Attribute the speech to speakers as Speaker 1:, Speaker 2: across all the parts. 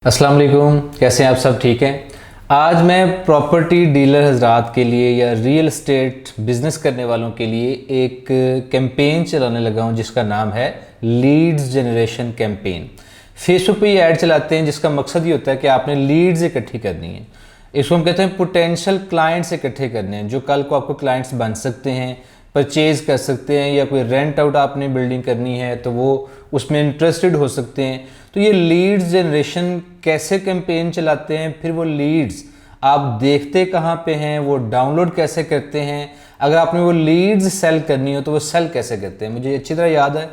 Speaker 1: अस्सलाम वालेकुम, कैसे हैं आप सब? ठीक हैं। आज मैं प्रॉपर्टी डीलर हजरात के लिए या रियल एस्टेट बिज़नेस करने वालों के लिए एक कैंपेन चलाने लगा हूं जिसका नाम है लीड्स जनरेशन कैंपेन। फेसबुक पे ये ऐड चलाते हैं जिसका मकसद ये होता है कि आपने लीड्स इकट्ठी करनी है। इसको हम कहते हैं पोटेंशियल क्लाइंट्स इकट्ठे करने हैं जो कल को आपको क्लाइंट्स बन सकते हैं, परचेज़ कर सकते हैं, या कोई रेंट आउट आपने बिल्डिंग करनी है तो वो उसमें इंटरेस्टेड हो सकते हैं। तो ये लीड्स जनरेशन कैसे कैंपेन चलाते हैं, फिर वो लीड्स आप देखते कहाँ पे हैं, वो डाउनलोड कैसे करते हैं, अगर आपने वो लीड्स सेल करनी हो तो वो सेल कैसे करते हैं। मुझे अच्छी तरह याद है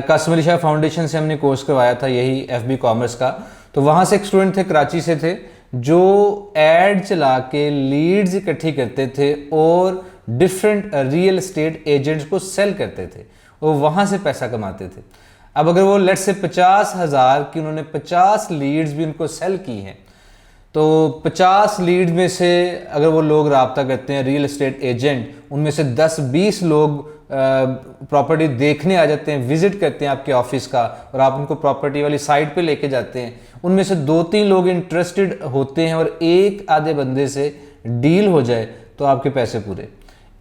Speaker 1: कासिम अली शाह फाउंडेशन से हमने कोर्स करवाया था यही FB कॉमर्स का। तो वहाँ से एक स्टूडेंट थे, कराची से थे, जो एड चला के लीड्स इकट्ठी करते थे और डिफरेंट रियल एस्टेट एजेंट्स को सेल करते थे और वहाँ से पैसा कमाते थे। अब अगर वो लेट से 50,000 की उन्होंने 50 लीड्स भी उनको सेल की हैं, तो 50 लीड्स में से अगर वो लोग राब्ता करते हैं रियल एस्टेट एजेंट, उनमें से 10-20 लोग प्रॉपर्टी देखने आ जाते हैं, विजिट करते हैं आपके ऑफिस का और आप उनको प्रॉपर्टी वाली साइट पे लेके जाते हैं। उनमें से 2-3 लोग इंटरेस्टेड होते हैं और एक आधे बंदे से डील हो जाए तो आपके पैसे पूरे।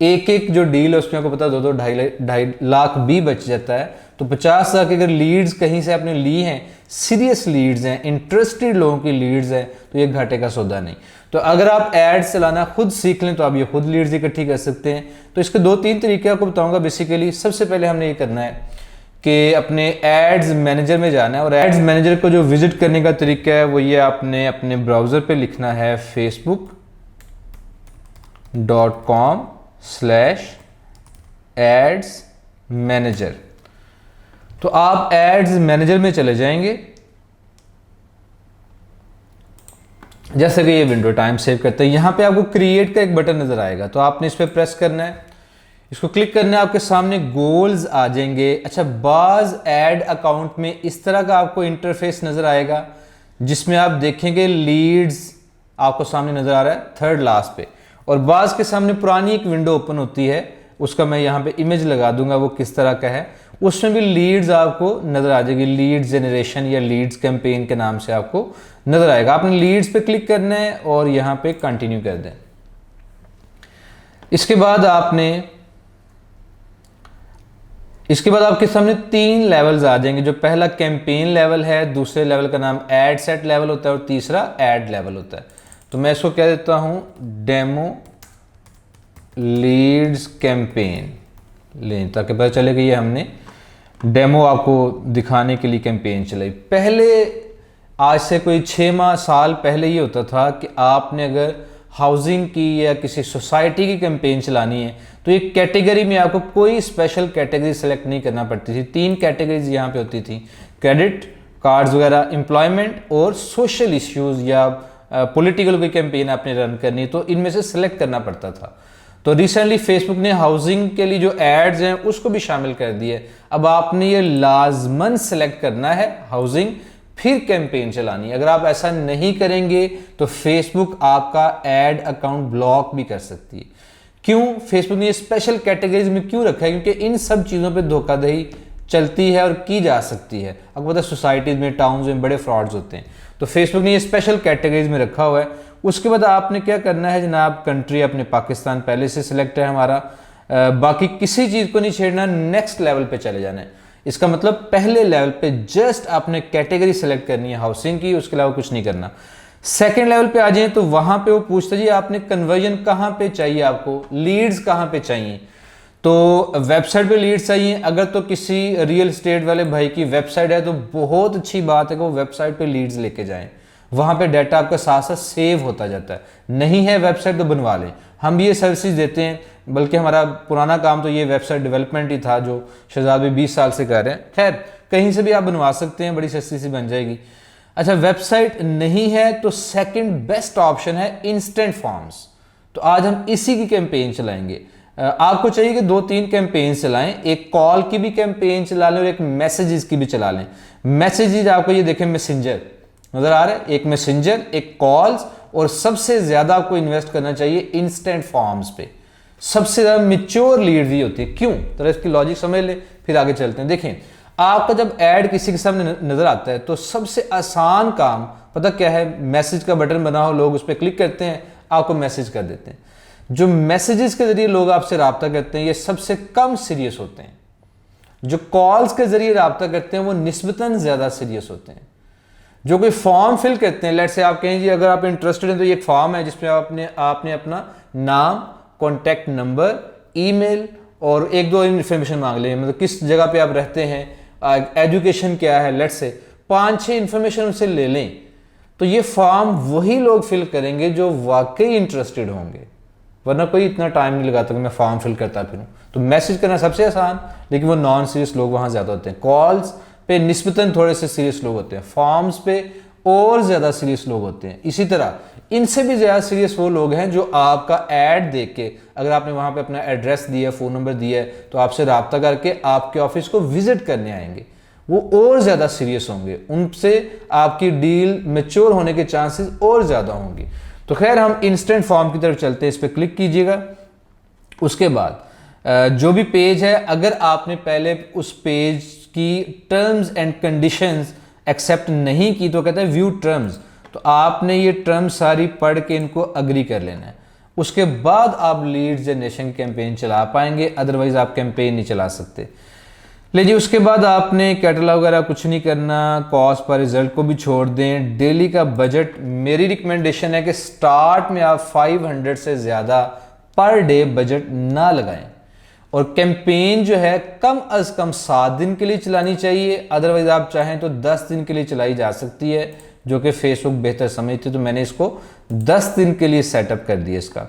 Speaker 1: एक एक जो डील है उसमें आपको पता 2-2 ढाई लाख भी बच जाता है। तो 50,000 की अगर लीड्स कहीं से आपने ली हैं, सीरियस लीड्स हैं, इंटरेस्टेड लोगों की लीड्स हैं, तो ये घाटे का सौदा नहीं। तो अगर आप एड्स चलाना खुद सीख लें तो आप ये खुद लीड्स इकट्ठी कर सकते हैं। तो इसके 2-3 तरीके आपको बताऊंगा। बेसिकली सबसे पहले हमने ये करना है कि अपने एड्स मैनेजर में जाना है और एड्स मैनेजर को जो विजिट करने का तरीका है वो ये आपने अपने ब्राउज़र पे लिखना है facebook.com/ads-manager। तो आप एड्स मैनेजर में चले जाएंगे। जैसे कि ये विंडो टाइम सेव करते हैं, यहाँ पे आपको क्रिएट का एक बटन नजर आएगा, तो आपने इस पर प्रेस करना है, इसको क्लिक करना है, आपके सामने गोल्स आ जाएंगे। अच्छा, बाज एड अकाउंट में इस तरह का आपको इंटरफेस नजर आएगा जिसमें आप देखेंगे लीड्स आपको सामने नजर आ रहा है थर्ड लास्ट पे, और बाज के सामने पुरानी एक विंडो ओपन होती है, उसका मैं यहाँ पे इमेज लगा दूंगा वो किस तरह का है। उसमें भी लीड्स आपको नजर आ जाएगी, लीड्स जनरेशन या लीड्स कैंपेन के नाम से आपको नजर आएगा। आपने लीड्स पे क्लिक करना है और यहाँ पे कंटिन्यू कर दें। इसके बाद आपके सामने 3 लेवल्स आ जाएंगे। जो पहला कैंपेन लेवल है, दूसरे लेवल का नाम एड सेट लेवल होता है और तीसरा एड लेवल होता है। तो मैं इसको कह देता हूं डेमो लीड्स कैंपेन लें, ताकि पता चले कि ये हमने डेमो आपको दिखाने के लिए कैंपेन चलाई। पहले आज से कोई 6 माह साल पहले ये होता था कि आपने अगर हाउसिंग की या किसी सोसाइटी की कैंपेन चलानी है तो एक कैटेगरी में आपको कोई स्पेशल कैटेगरी सेलेक्ट नहीं करना पड़ती थी। 3 कैटेगरीज यहाँ पे होती थी, क्रेडिट कार्ड्स वगैरह, एम्प्लॉयमेंट और सोशल इश्यूज या पॉलिटिकल कोई कैंपेन आपने रन करनी है तो इनमें से सिलेक्ट करना पड़ता था। तो रिसेंटली फेसबुक ने हाउसिंग के लिए जो एड्स हैं उसको भी शामिल कर दिए। अब आपने ये लाजमन सेलेक्ट करना है हाउसिंग, फिर कैंपेन चलानी है। अगर आप ऐसा नहीं करेंगे तो फेसबुक आपका एड अकाउंट ब्लॉक भी कर सकती है। क्यों? फेसबुक ने ये स्पेशल कैटेगरीज में क्यों रखा है? क्योंकि इन सब चीज़ों पे धोखाधड़ी चलती है और की जा सकती है। आपको पता है सोसाइटीज़ में, टाउन्स में बड़े फ्रॉड्स होते हैं, तो फेसबुक ने ये स्पेशल कैटेगरीज में रखा हुआ है। उसके बाद आपने क्या करना है जनाब, कंट्री अपने पाकिस्तान पहले से सिलेक्ट है हमारा, बाकी किसी चीज़ को नहीं छेड़ना, नेक्स्ट लेवल पे चले जाना है। इसका मतलब पहले लेवल पे जस्ट आपने कैटेगरी सेलेक्ट करनी है हाउसिंग की, उसके अलावा कुछ नहीं करना। सेकेंड लेवल पे आ जाए तो वहां पे वो पूछता जी आपने कन्वर्जन कहाँ पे चाहिए, आपको लीड्स कहाँ पे चाहिए। तो वेबसाइट पे लीड्स चाहिए। अगर तो किसी रियल एस्टेट वाले भाई की वेबसाइट है तो बहुत अच्छी बात है कि वो वेबसाइट पे लीड्स लेके जाएं, वहां पे डाटा आपका साथ साथ सेव होता जाता है। नहीं है वेबसाइट तो बनवा लें, हम भी ये सर्विसेज देते हैं, बल्कि हमारा पुराना काम तो ये वेबसाइट डेवलपमेंट ही था जो शहजाद भी 20 साल से कर रहे हैं। खैर, कहीं से भी आप बनवा सकते हैं, बड़ी सस्ती सी बन जाएगी। अच्छा, वेबसाइट नहीं है तो सेकंड बेस्ट ऑप्शन है इंस्टेंट फॉर्म्स। तो आज हम इसी की कैंपेन चलाएंगे। आपको चाहिए कि 2-3 कैंपेन चलाएं, एक कॉल की भी कैंपेन चला लें और एक मैसेजेस की भी चला लें। मैसेजेस आपको ये देखें, मैसेंजर नजर आ रहा है, एक मैसेंजर, एक कॉल्स, और सबसे ज्यादा आपको इन्वेस्ट करना चाहिए इंस्टेंट फॉर्म्स पे। सबसे ज्यादा मिच्योर लीड्स ही होती है। क्यों? तो इसकी लॉजिक समझ ले, फिर आगे चलते हैं। देखें, आपका जब ऐड किसी के सामने नजर आता है तो सबसे आसान काम पता क्या है, मैसेज का बटन बना हो, लोग उस पर क्लिक करते हैं, आपको मैसेज कर देते हैं। जो मैसेजेस के जरिए लोग आपसे रब्ता करते हैं ये सबसे कम सीरियस होते हैं। जो कॉल्स के जरिए रब्ता करते हैं वो निस्बतन ज़्यादा सीरियस होते हैं। जो कोई फॉर्म फिल करते हैं, लेट्स से आप कहें जी अगर आप इंटरेस्टेड हैं तो ये एक फॉर्म है जिसमें आपने अपना नाम, कॉन्टैक्ट नंबर, ईमेल और एक दो इन्फॉर्मेशन मांग लें, मतलब किस जगह पे आप रहते हैं, एजुकेशन क्या है, लेट्स से 5-6 इन्फॉर्मेशन उनसे ले लें। तो ये फॉर्म वही लोग फिल करेंगे जो वाकई इंटरेस्टेड होंगे, वरना कोई इतना टाइम नहीं लगाता कि मैं फॉर्म फिल करता फिरूं। तो मैसेज करना सबसे आसान, लेकिन वो नॉन सीरियस लोग वहाँ ज़्यादा होते हैं। कॉल्स पे निस्बतन थोड़े से सीरियस लोग होते हैं, फॉर्म्स पे और ज़्यादा सीरियस लोग होते हैं। इसी तरह इनसे भी ज़्यादा सीरियस वो लोग हैं जो आपका ऐड देख के, अगर आपने वहाँ पे अपना एड्रेस दिया है, फ़ोन नंबर दिया है, तो आपसे रब्ता करके आपके ऑफिस को विजिट करने आएंगे, वो और ज़्यादा सीरियस होंगे, उनसे आपकी डील मैच्योर होने के चांसेस और ज़्यादा होंगे। तो खैर हम इंस्टेंट फॉर्म की तरफ चलते हैं, इस पर क्लिक कीजिएगा। उसके बाद जो भी पेज है, अगर आपने पहले उस पेज की टर्म्स एंड कंडीशंस एक्सेप्ट नहीं की तो कहते हैं व्यू टर्म्स, तो आपने ये टर्म्स सारी पढ़ के इनको अग्री कर लेना है। उसके बाद आप लीड जनरेशन कैंपेन चला पाएंगे, अदरवाइज आप कैंपेन नहीं चला सकते। लीजिए उसके बाद आपने कैटलॉग वगैरह कुछ नहीं करना, कॉस्ट पर रिजल्ट को भी छोड़ दें। डेली का बजट मेरी रिकमेंडेशन है कि स्टार्ट में आप 500 से ज़्यादा पर डे बजट ना लगाएं, और कैंपेन जो है कम अज़ कम 7 दिन के लिए चलानी चाहिए, अदरवाइज आप चाहें तो 10 दिन के लिए चलाई जा सकती है, जो कि फेसबुक बेहतर समझती है, तो मैंने इसको 10 दिन के लिए सेटअप कर दिया इसका।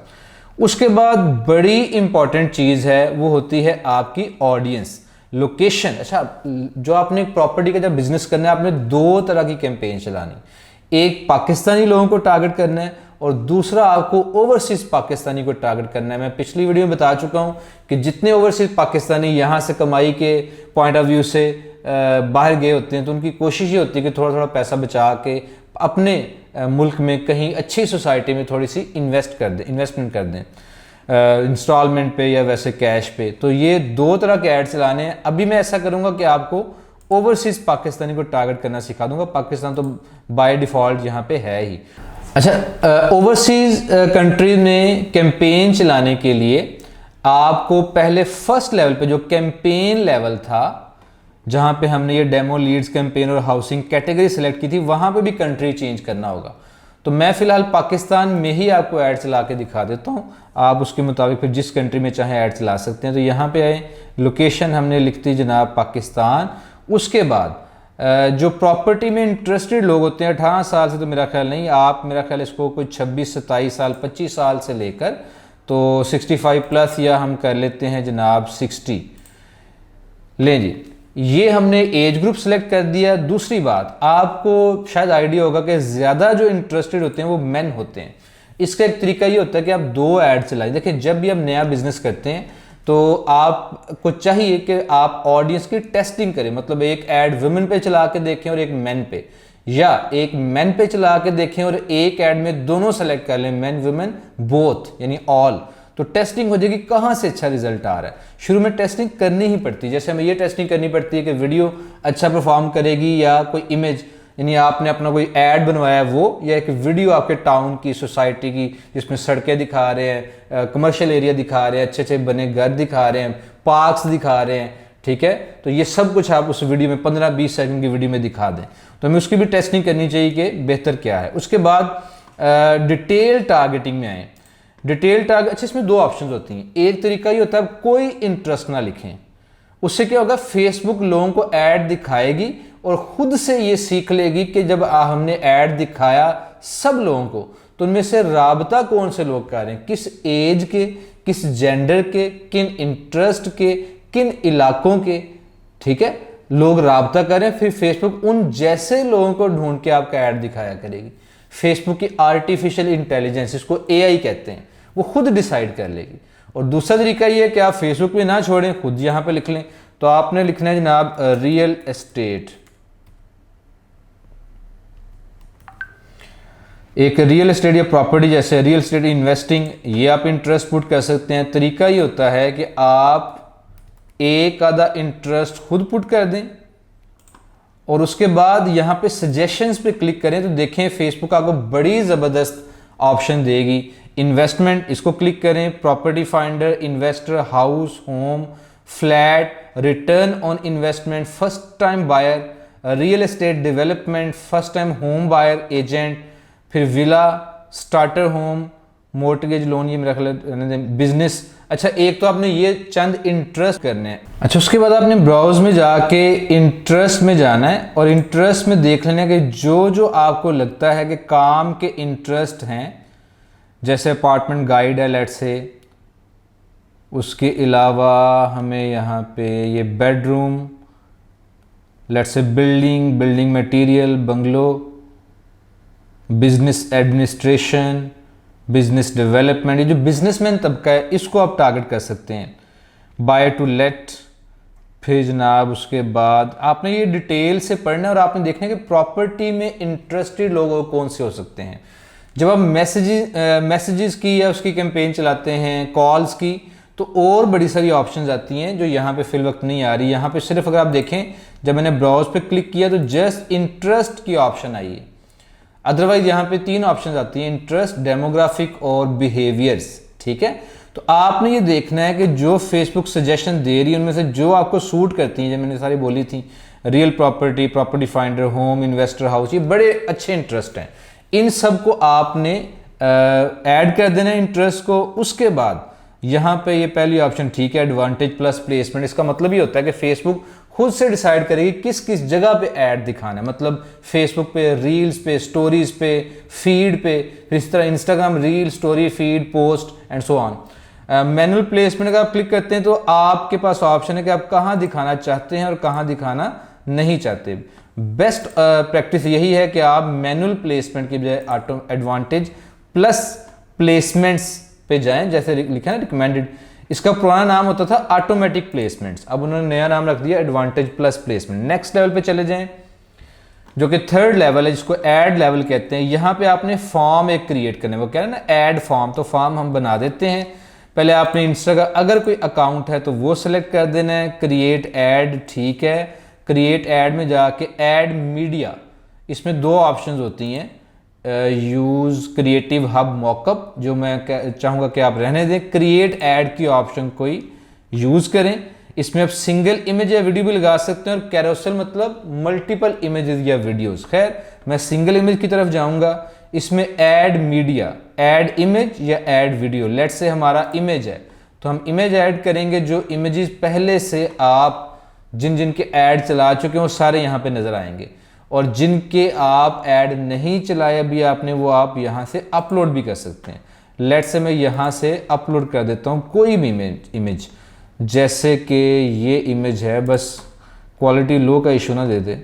Speaker 1: उसके बाद बड़ी इंपॉर्टेंट चीज़ है वो होती है आपकी ऑडियंस, लोकेशन। अच्छा, जो आपने प्रॉपर्टी का जब बिजनेस करना है, आपने 2 तरह की कैंपेन चलानी, एक पाकिस्तानी लोगों को टारगेट करना है और दूसरा आपको ओवरसीज पाकिस्तानी को टारगेट करना है। मैं पिछली वीडियो में बता चुका हूं कि जितने ओवरसीज पाकिस्तानी यहां से कमाई के पॉइंट ऑफ व्यू से बाहर गए होते हैं, तो उनकी कोशिश ये होती है कि थोड़ा थोड़ा पैसा बचा के अपने मुल्क में कहीं अच्छी सोसाइटी में थोड़ी सी इन्वेस्टमेंट कर दें, इंस्टॉलमेंट पे या वैसे कैश पे। तो ये 2 तरह के ऐड चलाने हैं। अभी मैं ऐसा करूंगा कि आपको ओवरसीज पाकिस्तानी को टारगेट करना सिखा दूंगा, पाकिस्तान तो बाय डिफ़ॉल्ट यहाँ पे है ही। अच्छा, ओवरसीज कंट्री में कैंपेन चलाने के लिए आपको पहले फर्स्ट लेवल पे जो कैंपेन लेवल था, जहाँ पे हमने ये डेमो लीड्स कैंपेन और हाउसिंग कैटेगरी सेलेक्ट की थी, वहाँ पे भी कंट्री चेंज करना होगा। तो मैं फ़िलहाल पाकिस्तान में ही आपको ऐड चला के दिखा देता हूँ, आप उसके मुताबिक फिर जिस कंट्री में चाहे ऐड चला सकते हैं। तो यहाँ पे आए, लोकेशन हमने लिख दी जनाब पाकिस्तान। उसके बाद जो प्रॉपर्टी में इंटरेस्टेड लोग होते हैं 18 साल से, तो मेरा ख्याल नहीं, आप मेरा ख्याल इसको कोई 26-27 साल 25 साल से लेकर तो 65 प्लस, या हम कर लेते हैं जनाब 60 लें जी। ये हमने एज ग्रुप सेलेक्ट कर दिया। दूसरी बात, आपको शायद आइडिया होगा कि ज़्यादा जो इंटरेस्टेड होते हैं वो मेन होते हैं। इसका एक तरीका ये होता है कि आप 2 ऐड चलाएं। देखिए, जब भी आप नया बिजनेस करते हैं तो आपको चाहिए कि आप ऑडियंस की टेस्टिंग करें, मतलब एक ऐड वुमेन पे चला के देखें और एक मेन पे, या एक मेन पे चला के देखें और एक ऐड में दोनों सेलेक्ट कर लें, मेन वुमेन बोथ, यानी ऑल। तो टेस्टिंग हो जाएगी कहाँ से अच्छा रिजल्ट आ रहा है। शुरू में टेस्टिंग करनी ही पड़ती है, जैसे हमें ये टेस्टिंग करनी पड़ती है कि वीडियो अच्छा परफॉर्म करेगी या कोई इमेज, यानी आपने अपना कोई ऐड बनवाया वो, या एक वीडियो आपके टाउन की, सोसाइटी की, जिसमें सड़कें दिखा रहे हैं, कमर्शियल एरिया दिखा रहे हैं, अच्छे अच्छे बने घर दिखा रहे हैं, पार्क्स दिखा रहे हैं, ठीक है। तो ये सब कुछ आप उस वीडियो में 15-20 सेकंड की वीडियो में दिखा दें। तो हमें उसकी भी टेस्टिंग करनी चाहिए कि बेहतर क्या है। उसके बाद डिटेल टारगेटिंग में आए। डिटेल टारगेट, अच्छा इसमें 2 ऑप्शन होती हैं। एक तरीका ये होता है कोई इंटरेस्ट ना लिखें, उससे क्या होगा, फेसबुक लोगों को ऐड दिखाएगी और खुद से ये सीख लेगी कि जब हमने ऐड दिखाया सब लोगों को, तो उनमें से राबता कौन से लोग कर रहे हैं, किस एज के, किस जेंडर के, किन इंटरेस्ट के, किन इलाकों के, ठीक है, लोग राबता करें। फिर फेसबुक उन जैसे लोगों को ढूंढ के आपका ऐड दिखाया करेगी। फेसबुक की आर्टिफिशियल इंटेलिजेंस, इसको AI कहते हैं, वो खुद डिसाइड कर लेगी। और दूसरा तरीका ये है कि आप फेसबुक पे ना छोड़ें, खुद यहाँ पे लिख लें। तो आपने लिखना है जनाब रियल एस्टेट, एक रियल एस्टेट या प्रॉपर्टी, जैसे रियल एस्टेट इन्वेस्टिंग, ये आप इंटरेस्ट पुट कर सकते हैं। तरीका ये होता है कि आप एक आधा इंटरेस्ट खुद पुट कर दें और उसके बाद यहाँ पे सजेशंस पे क्लिक करें तो देखें फेसबुक आपको बड़ी ज़बरदस्त ऑप्शन देगी। इन्वेस्टमेंट, इसको क्लिक करें, property finder, investor, house, home, flat, return on investment, first time buyer, real estate development, first time home buyer agent, फिर villa, starter home, mortgage loan, ये मेरा ख्याल बिजनेस। अच्छा, एक तो आपने ये चंद इंटरेस्ट करने हैं। अच्छा, उसके बाद आपने ब्राउज में जाके इंटरेस्ट में जाना है और इंटरेस्ट में देख लेना कि जो जो आपको लगता है कि काम के इंटरेस्ट हैं, जैसे अपार्टमेंट गाइड है लेट्स से, उसके अलावा हमें यहाँ पे ये bedroom, let's say building material, bungalow, business administration, business development, ये जो बिजनेसमैन तबका है इसको आप टारगेट कर सकते हैं। बाय टू लेट, फिर जनाब उसके बाद आपने ये डिटेल से पढ़ना है और आपने देखना है कि प्रॉपर्टी में इंटरेस्टेड लोग कौन से हो सकते हैं। जब आप मैसेजेस की या उसकी कैंपेन चलाते हैं, कॉल्स की, तो और बड़ी सारी ऑप्शंस आती हैं जो यहाँ पे फिल वक्त नहीं आ रही। यहाँ पे सिर्फ अगर आप देखें, जब मैंने ब्राउज पे क्लिक किया तो जस्ट इंटरेस्ट की ऑप्शन आई है। अदरवाइज यहाँ पे 3 ऑप्शंस आती हैं, इंटरेस्ट, डेमोग्राफिक और बिहेवियर्स। ठीक है, तो आपने ये देखना है कि जो फेसबुक सजेशन दे रही है उनमें से जो आपको सूट करती हैं, जो मैंने सारी बोली थी, real property, property finder, home, investor, house, ये बड़े अच्छे इंटरेस्ट हैं। इन सब को आपने ऐड कर देना है इंटरेस्ट को। उसके बाद यहाँ पे ये पहली ऑप्शन ठीक है, एडवांटेज प्लस प्लेसमेंट। इसका मतलब ये होता है कि फेसबुक खुद से डिसाइड करेगी किस किस जगह पे ऐड दिखाना है। मतलब फेसबुक पे, रील्स पे, स्टोरीज पे, फीड पे, इस तरह Instagram reel, story, feed, post and so on. Manual placement अगर आप क्लिक करते हैं तो आपके पास ऑप्शन है कि आप कहाँ दिखाना चाहते हैं और कहाँ दिखाना नहीं चाहते। बेस्ट प्रैक्टिस यही है कि आप मैनुअल प्लेसमेंट की बजाय ऑटो एडवांटेज प्लस प्लेसमेंट्स पे जाएं। जैसे लिखा है ना रिकमेंडेड, इसका पुराना नाम होता था ऑटोमेटिक प्लेसमेंट्स, अब उन्होंने नया नाम रख दिया advantage plus placement. Next level पे चले जाएं जो कि थर्ड लेवल है, जिसको ऐड लेवल कहते हैं। यहाँ पे आपने फॉर्म एक क्रिएट करना है, वो कह रहे हैं ना ऐड फॉर्म, तो फॉर्म हम बना देते हैं। पहले आपने इंस्टाग्राम अगर कोई अकाउंट है तो वो सिलेक्ट कर देना है, क्रिएट ऐड, ठीक है। क्रिएट ऐड में जाके ऐड मीडिया, इसमें 2 ऑप्शंस होती हैं, यूज़ क्रिएटिव हब मॉकअप, जो मैं चाहूँगा कि आप रहने दें, क्रिएट ऐड की ऑप्शन कोई यूज़ करें। इसमें आप सिंगल इमेज या वीडियो भी लगा सकते हैं और कैरोसेल मतलब मल्टीपल इमेजेस या वीडियोस। खैर मैं सिंगल इमेज की तरफ जाऊँगा। इसमें ऐड मीडिया, ऐड इमेज या ऐड वीडियो। लेट्स से हमारा इमेज है तो हम इमेज ऐड करेंगे। जो इमेजेस पहले से आप जिन जिन के ऐड चला चुके हैं वो सारे यहाँ पे नज़र आएंगे, और जिनके आप ऐड नहीं चलाया भी आपने वो आप यहाँ से अपलोड भी कर सकते हैं। लेट्स से मैं यहाँ से अपलोड कर देता हूँ कोई भी इमेज, जैसे कि ये इमेज है, बस क्वालिटी लो का इशू ना दे दे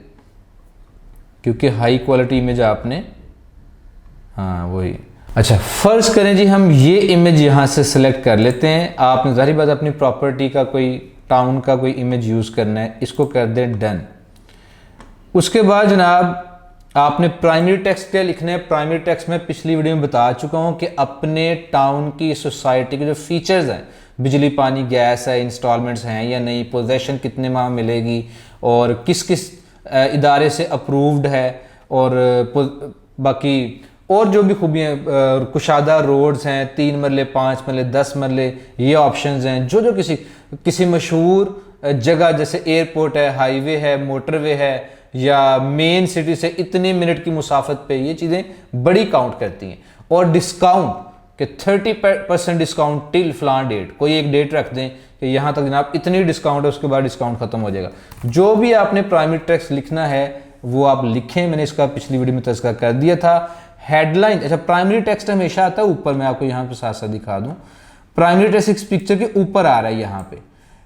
Speaker 1: क्योंकि हाई क्वालिटी इमेज आपने, हाँ वही। अच्छा फर्ज करें जी हम ये इमेज यहाँ से सिलेक्ट कर लेते हैं। आपने जाहिर बात अपनी प्रॉपर्टी का कोई टाउन का कोई इमेज यूज़ करना है, इसको कर दें डन। उसके बाद जनाब आपने प्राइमरी टेक्स्ट क्या लिखना है। प्राइमरी टेक्स्ट में पिछली वीडियो में बता चुका हूँ कि अपने टाउन की, सोसाइटी के जो फीचर्स हैं, बिजली, पानी, गैस है, इंस्टॉलमेंट्स हैं या नहीं, पोजेशन कितने माह मिलेगी और किस किस इदारे से अप्रूव्ड है, और बाकी और जो भी खूबियाँ, कुशादा रोड्स हैं, 3 मरले, 5 मरले, 10 मरले, ये ऑप्शंस हैं। जो जो किसी मशहूर जगह जैसे एयरपोर्ट है, हाईवे है, मोटरवे है या मेन सिटी से इतने मिनट की मुसाफत पे, ये चीज़ें बड़ी काउंट करती हैं। और डिस्काउंट कि 30% डिस्काउंट टिल फलान डेट, कोई एक डेट रख दें कि यहाँ तक जनाब इतनी डिस्काउंट है, उसके बाद डिस्काउंट खत्म हो जाएगा। जो भी आपने प्राइमरी टेक्स्ट लिखना है वो आप लिखें, मैंने इसका पिछली वीडियो में तज़किरा कर दिया था। हेडलाइन, अच्छा प्राइमरी टेक्स्ट हमेशा आता है ऊपर, मैं आपको यहाँ पे साथ साथ दिखा दूँ। प्राइमरी टेक्स्ट इस पिक्चर के ऊपर आ रहा है, यहाँ पे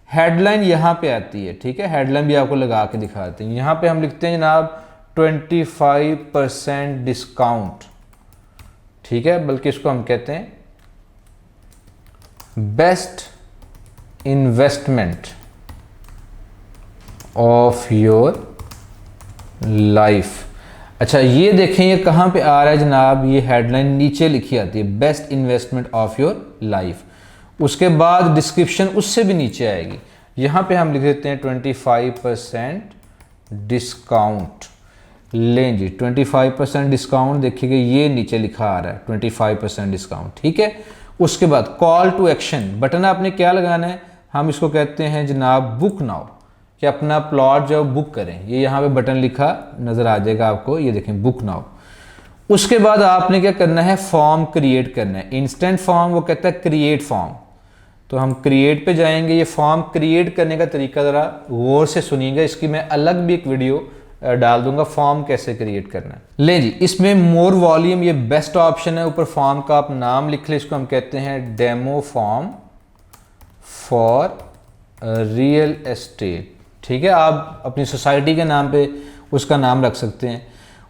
Speaker 1: हेडलाइन यहाँ पे आती है, ठीक है। हेडलाइन भी आपको लगा के दिखाते हैं। यहाँ पे हम लिखते हैं जनाब 25% डिस्काउंट, ठीक है, बल्कि इसको हम कहते हैं best investment of your life. अच्छा ये देखें ये कहाँ पे आ रहा है जनाब, ये हेडलाइन नीचे लिखी आती है, best investment of your life. उसके बाद डिस्क्रिप्शन उससे भी नीचे आएगी। यहाँ पे हम लिख देते हैं 25% डिस्काउंट। लें जी 25% डिस्काउंट, देखिएगा ये नीचे लिखा आ रहा है 25% डिस्काउंट, ठीक है। उसके बाद कॉल टू एक्शन बटन आपने क्या लगाना है, हम इसको कहते हैं जनाब बुक नाउ, कि अपना प्लॉट जो बुक करें। ये यहाँ पे बटन लिखा नज़र आ जाएगा आपको, ये देखें बुक नाउ। उसके बाद आपने क्या करना है, फॉर्म क्रिएट करना है। इंस्टेंट फॉर्म वो कहता है क्रिएट फॉर्म, तो हम क्रिएट पे जाएंगे। ये फॉर्म क्रिएट करने का तरीका ज़रा गौर से सुनिएगा, इसकी मैं अलग भी एक वीडियो डाल दूंगा फॉर्म कैसे क्रिएट करना है। ले जी, इसमें मोर वॉल्यूम ये बेस्ट ऑप्शन है, ऊपर फॉर्म का आप नाम लिख ले, इसको हम कहते हैं demo form for real estate, ठीक है। आप अपनी सोसाइटी के नाम पे उसका नाम रख सकते हैं।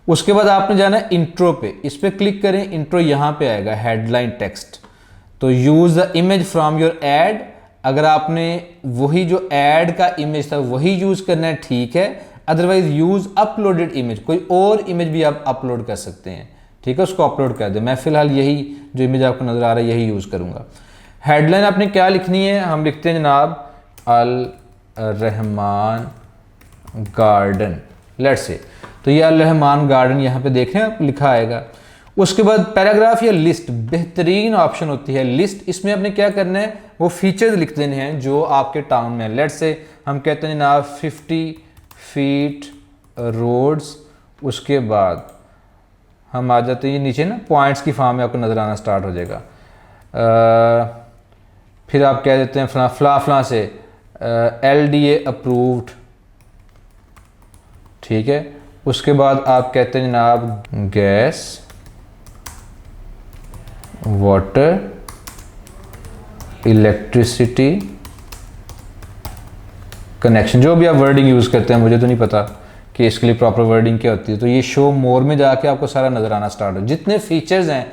Speaker 1: उसके बाद आपने जाना है इंट्रो पे, इस पर क्लिक करें, इंट्रो यहाँ पे आएगा हेडलाइन टेक्स्ट। तो use the image from your add, अगर आपने वही जो एड का इमेज था वही यूज़ करना है ठीक है, अदरवाइज यूज़ अपलोडेड इमेज, कोई और इमेज भी आप अपलोड कर सकते हैं, ठीक है, उसको अपलोड कर दें। मैं फ़िलहाल यही जो इमेज आपको नज़र आ रहा है यही यूज़ करूँगा। हेडलाइन आपने क्या लिखनी है, हम लिखते हैं जनाब अल रहमान गार्डन, लेट्स से। तो ये अल रहमान गार्डन यहाँ पे देखें आप लिखा आएगा। उसके बाद पैराग्राफ या लिस्ट, बेहतरीन ऑप्शन होती है लिस्ट। इसमें आपने क्या करना है, वो फीचर्स लिख देने हैं जो आपके टाउन में है। लेट्स से हम कहते हैं जनाब 50 फीट रोड्स। उसके बाद हम आ जाते हैं ये नीचे ना पॉइंट्स की फॉर्म में आपको नज़र आना स्टार्ट हो जाएगा। फिर आप कह देते हैं फला से LDA अप्रूव्ड, ठीक है। उसके बाद आप कहते हैं जनाब गैस वाटर इलेक्ट्रिसिटी कनेक्शन, जो भी आप वर्डिंग यूज़ करते हैं, मुझे तो नहीं पता कि इसके लिए प्रॉपर वर्डिंग क्या होती है। तो ये शो मोर में जाके आपको सारा नज़र आना स्टार्ट हो। जितने फीचर्स हैं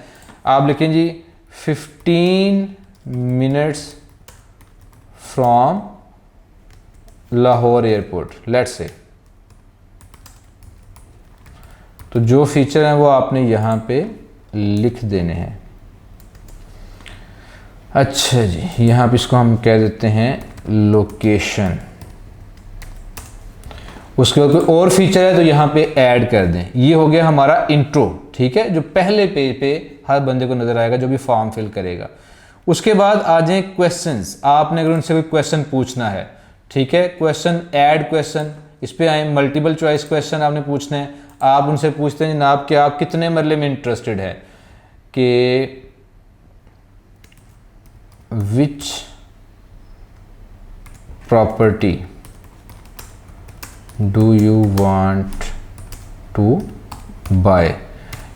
Speaker 1: आप लिखें जी 15 minutes from Lahore airport, let's say. तो जो फीचर हैं वो आपने यहाँ पे लिख देने हैं। अच्छा जी, यहाँ पे इसको हम कह देते हैं लोकेशन। उसके बाद कोई और फीचर है तो यहाँ पे ऐड कर दें। ये हो गया हमारा इंट्रो, ठीक है, जो पहले पेज पे हर बंदे को नज़र आएगा जो भी फॉर्म फिल करेगा। उसके बाद आ जाए क्वेश्चंस, आपने अगर उनसे कोई क्वेश्चन पूछना है, ठीक है, क्वेश्चन ऐड क्वेश्चन, इस पे आए मल्टीपल चॉइस क्वेश्चन आपने पूछने हैं। आप उनसे पूछते हैं जनाब कि आप कितने मरले में इंटरेस्टेड है, कि which property do you want to buy.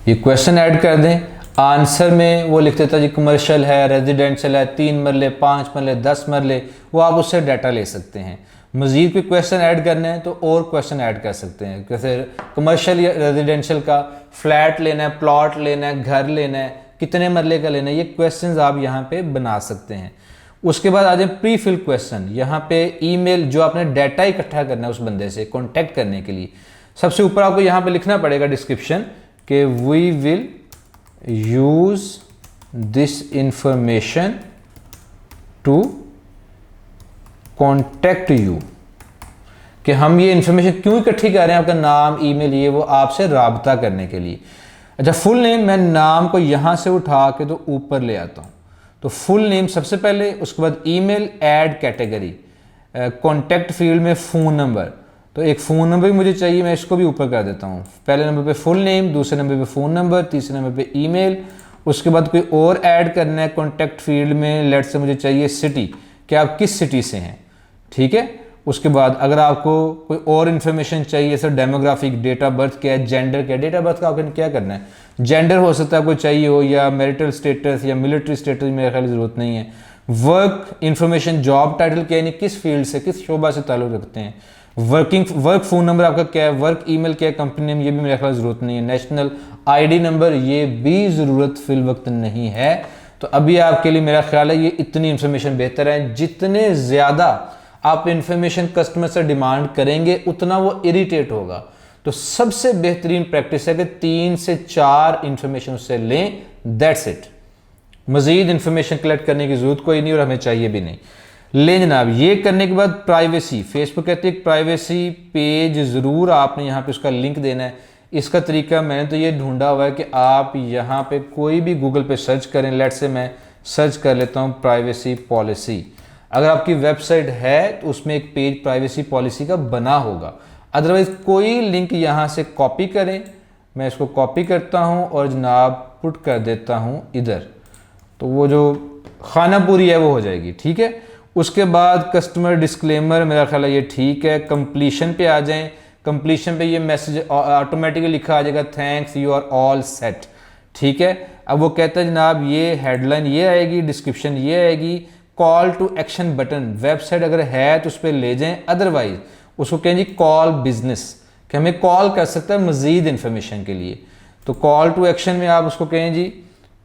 Speaker 1: ये क्वेश्चन ऐड कर दें। आंसर में वो लिख देता जी कमर्शियल है, रेजिडेंशियल है, 3 मरले, 5 मरले, 10 मरले, वो आप उससे डाटा ले सकते हैं। मज़ीद कोई क्वेश्चन ऐड करने हैं तो और क्वेश्चन ऐड कर सकते हैं, जैसे कमर्शियल या रेजिडेंशियल का, फ्लैट लेना है, प्लॉट लेना है, घर लेना है, कितने मरले का लेना है, ये क्वेश्चंस आप यहाँ पे बना सकते हैं। उसके बाद आ जाए प्री फिल क्वेश्चन। यहाँ पे ईमेल जो आपने डाटा इकट्ठा करना है उस बंदे से कॉन्टैक्ट करने के लिए, सबसे ऊपर आपको यहाँ पे लिखना पड़ेगा डिस्क्रिप्शन कि we will use this information to contact you, कि हम ये इंफॉर्मेशन क्यों इकट्ठी कर रहे हैं, आपका नाम, ईमेल, ये वो आपसे राब्ता करने के लिए। अच्छा, फुल नेम, मैं नाम को यहाँ से उठा के तो ऊपर ले आता हूँ, तो फुल नेम सबसे पहले, उसके बाद email, add category, contact field में फ़ोन नंबर, तो एक फ़ोन नंबर भी मुझे चाहिए, मैं इसको भी ऊपर कर देता हूँ। पहले नंबर पे फुल नेम, दूसरे नंबर पे फ़ोन नंबर, तीसरे नंबर पे ईमेल। उसके बाद कोई और ऐड करना है कॉन्टैक्ट फील्ड में, लेट से मुझे चाहिए सिटी, कि आप किस सिटी से हैं, ठीक है। उसके बाद अगर आपको कोई और इन्फॉर्मेशन चाहिए, sir demographic, date of birth क्या है, जेंडर क्या है, डेट ऑफ बर्थ का आपको क्या करना है, जेंडर हो सकता है आपको चाहिए हो, या मैरिटल स्टेटस या मिलिट्री स्टेटस, मेरे ख्याल ज़रूरत नहीं है। वर्क इन्फॉर्मेशन, जॉब टाइटल क्या है, यानी किस फील्ड से, किस शोबा से ताल्लुक़ रखते हैं। वर्क फ़ोन नंबर आपका क्या है, वर्क ईमेल क्या है, कंपनी नेम, ये भी मेरे ख्याल ज़रूरत नहीं है। नेशनल आईडी नंबर, ये भी ज़रूरत फिल वक्त नहीं है। तो अभी आपके लिए मेरा ख्याल है ये इतनी इन्फॉर्मेशन बेहतर है। जितने ज़्यादा आप इन्फॉर्मेशन कस्टमर से डिमांड करेंगे उतना वो इरिटेट होगा। तो सबसे बेहतरीन प्रैक्टिस है कि 3 से 4 इन्फॉर्मेशन उससे लें, दैट्स इट। मज़ीद इन्फॉर्मेशन कलेक्ट करने की ज़रूरत कोई नहीं और हमें चाहिए भी नहीं। ले जनाब, ये करने के बाद प्राइवेसी, फेसबुक कहते हैं प्राइवेसी पेज ज़रूर आपने यहाँ पे उसका लिंक देना है। इसका तरीका मैंने तो ये ढूंढा हुआ है कि आप यहाँ पे कोई भी गूगल पे सर्च करें, लेट से मैं सर्च कर लेता हूँ प्राइवेसी पॉलिसी। अगर आपकी वेबसाइट है तो उसमें एक पेज प्राइवेसी पॉलिसी का बना होगा, अदरवाइज़ कोई लिंक यहाँ से कॉपी करें। मैं इसको कॉपी करता हूँ और जनाब पुट कर देता हूँ इधर, तो वो जो खाना पूरी है वो हो जाएगी, ठीक है। उसके बाद कस्टमर डिस्क्लेमर, मेरा ख्याल है ये ठीक है। कंप्लीशन पे आ जाएं, कंप्लीशन पे ये मैसेज ऑटोमेटिकली लिखा आ जाएगा, thanks you are all set, ठीक है। अब वो कहता है जनाब ये हेडलाइन ये आएगी, डिस्क्रिप्शन ये आएगी, call to action button, website अगर है तो उस पर ले जाएं, अदरवाइज उसको कहें जी कॉल बिजनेस, कि हमें कॉल कर सकता है मज़ीद इन्फॉर्मेशन के लिए। तो कॉल टू एक्शन में आप उसको कहें जी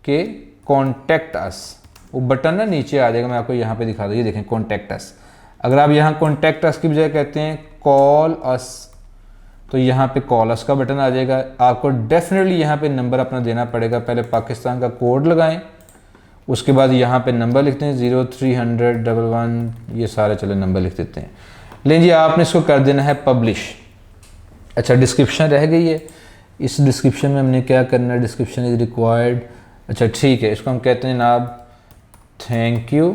Speaker 1: कि कॉन्टेक्ट अस, वो बटन ना नीचे आ जाएगा, मैं आपको यहाँ पे दिखा दूँ, ये देखें कॉन्टेक्ट अस। अगर आप यहाँ कॉन्टेक्ट अस की बजाय कहते हैं कॉल अस, तो यहाँ पे कॉल अस का बटन आ जाएगा। आपको डेफिनेटली यहाँ पे नंबर अपना देना पड़ेगा, पहले पाकिस्तान का कोड लगाएं, उसके बाद यहाँ पे नंबर लिखते हैं 030011, ये सारे चले नंबर लिख देते हैं। लेकिन जी आपने इसको कर देना है पब्लिश। अच्छा, डिस्क्रिप्शन रह गई है, इस डिस्क्रिप्शन में हमने क्या करना है, डिस्क्रिप्शन इज़ रिक्वायर्ड। अच्छा ठीक है, इसको हम कहते हैं जनाब thank you,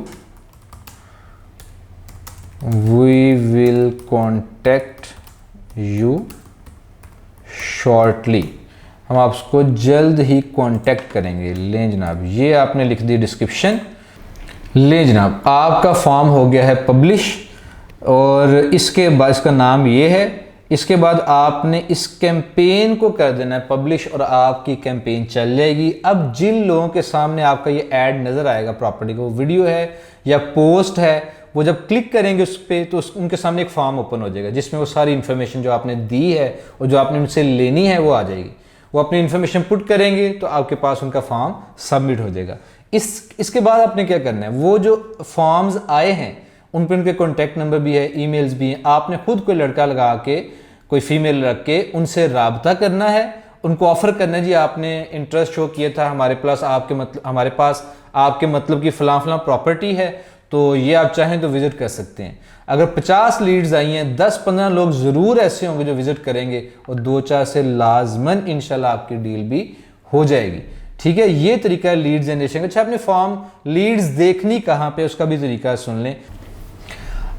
Speaker 1: we will contact you shortly, हम आपको जल्द ही कांटेक्ट करेंगे। लें जनाब, ये आपने लिख दी डिस्क्रिप्शन। लें जनाब, आपका फॉर्म हो गया है पब्लिश, और इसके बाद इसका नाम ये है। इसके बाद आपने इस कैंपेन को कर देना है पब्लिश, और आपकी कैंपेन चल जाएगी। अब जिन लोगों के सामने आपका ये ऐड नज़र आएगा प्रॉपर्टी को, वीडियो है या पोस्ट है, वो जब क्लिक करेंगे उस पर तो उनके सामने एक फॉर्म ओपन हो जाएगा, जिसमें वो सारी इन्फॉर्मेशन जो आपने दी है और जो आपने उनसे लेनी है वो आ जाएगी। वो अपनी इन्फॉर्मेशन पुट करेंगे तो आपके पास उनका फॉर्म सबमिट हो जाएगा। इसके बाद आपने क्या करना है, वो जो फॉर्म्स आए हैं उन पर उनके कॉन्टैक्ट नंबर भी है, ईमेल्स भी हैं, आपने खुद कोई लड़का लगा के कोई फीमेल रख के उनसे राब्ता करना है, उनको ऑफर करना है जी आपने इंटरेस्ट शो किया था हमारे पास आपके मतलब की फ़लाँ प्रॉपर्टी है, तो ये आप चाहें तो विज़िट कर सकते हैं। अगर 50 लीड्स आई हैं, 10-15 लोग ज़रूर ऐसे होंगे जो विज़िट करेंगे, और 2-4 से लाजमन इंशाल्लाह आपकी डील भी हो जाएगी, ठीक है। ये तरीका है लीड जनरेशन का। अच्छा, अपने फॉर्म लीड्स देखनी कहाँ पे, उसका भी तरीका सुन लें।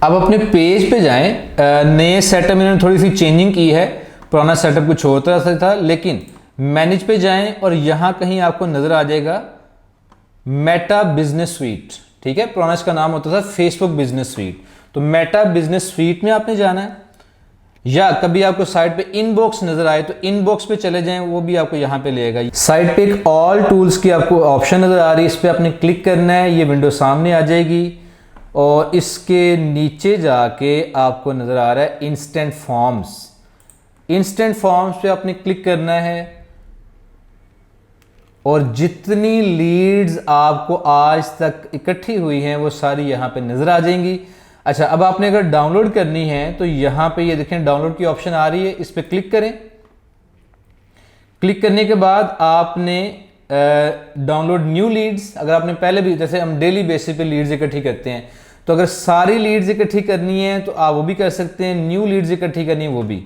Speaker 1: अब अपने पेज पे जाएं, नए सेटअप में इन्होंने थोड़ी सी चेंजिंग की है, पुराना सेटअप कुछ और तरह से था, लेकिन मैनेज पे जाएं और यहाँ कहीं आपको नज़र आ जाएगा मेटा बिजनेस स्वीट, ठीक है। पुराना इसका नाम होता था फेसबुक बिजनेस स्वीट, तो मेटा बिजनेस स्वीट में आपने जाना है। या कभी आपको साइट पे इनबॉक्स नजर आए तो इनबॉक्स पे चले जाएं, वो भी आपको यहाँ पे लेगा। साइट पे एक ऑल टूल्स की आपको ऑप्शन नजर आ रही है, इस पर आपने क्लिक करना है, ये विंडो सामने आ जाएगी, और इसके नीचे जाके आपको नजर आ रहा है इंस्टेंट फॉर्म्स। इंस्टेंट फॉर्म्स पे आपने क्लिक करना है, और जितनी लीड्स आपको आज तक इकट्ठी हुई हैं वो सारी यहाँ पे नजर आ जाएंगी। अच्छा, अब आपने अगर डाउनलोड करनी है तो यहाँ पे ये देखें डाउनलोड की ऑप्शन आ रही है, इस पर क्लिक करें। क्लिक करने के बाद आपने डाउनलोड न्यू लीड्स, अगर आपने पहले भी, जैसे हम डेली बेसिस पे लीड्स इकट्ठी करते हैं, तो अगर सारी लीड्स इकट्ठी करनी है तो आप वो भी कर सकते हैं, न्यू लीड्स इकट्ठी करनी है वो भी,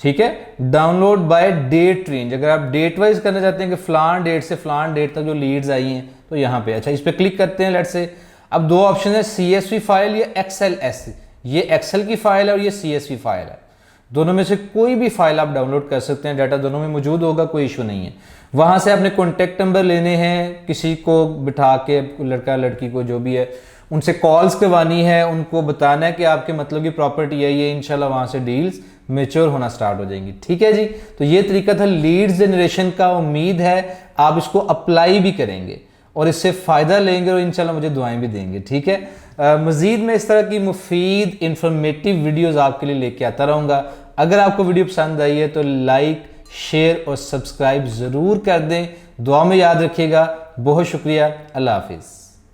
Speaker 1: ठीक है। डाउनलोड बाय डेट रेंज, अगर आप डेट वाइज करना चाहते हैं कि फलान डेट से फलान डेट तक जो लीड्स आई हैं, तो यहाँ पे अच्छा इस पर क्लिक करते हैं। लेट से अब दो ऑप्शन है, CSV फाइल या XLS, ये एक्सेल की फाइल है और ये CSV फाइल है। दोनों में से कोई भी फाइल आप डाउनलोड कर सकते हैं, डाटा दोनों में मौजूद होगा, कोई इशू नहीं है। वहाँ से आपने कॉन्टैक्ट नंबर लेने हैं, किसी को बिठा के, लड़का लड़की को जो भी है, उनसे कॉल्स करवानी है, उनको बताना है कि आपके मतलब की प्रॉपर्टी है ये, इंशाल्लाह वहाँ से डील्स मेच्योर होना स्टार्ट हो जाएंगी, ठीक है जी। तो ये तरीका था लीड्स जनरेशन का। उम्मीद है आप इसको अप्लाई भी करेंगे और इससे फ़ायदा लेंगे, और इंशाल्लाह मुझे दुआएं भी देंगे, ठीक है। मज़ीद मैं इस तरह की मुफीद इंफॉर्मेटिव वीडियोस आपके लिए लेके आता रहूँगा। अगर आपको वीडियो पसंद आई है तो लाइक, शेयर और सब्सक्राइब ज़रूर कर दें। दुआ में याद रखिएगा। बहुत शुक्रिया। अल्लाह हाफिज़।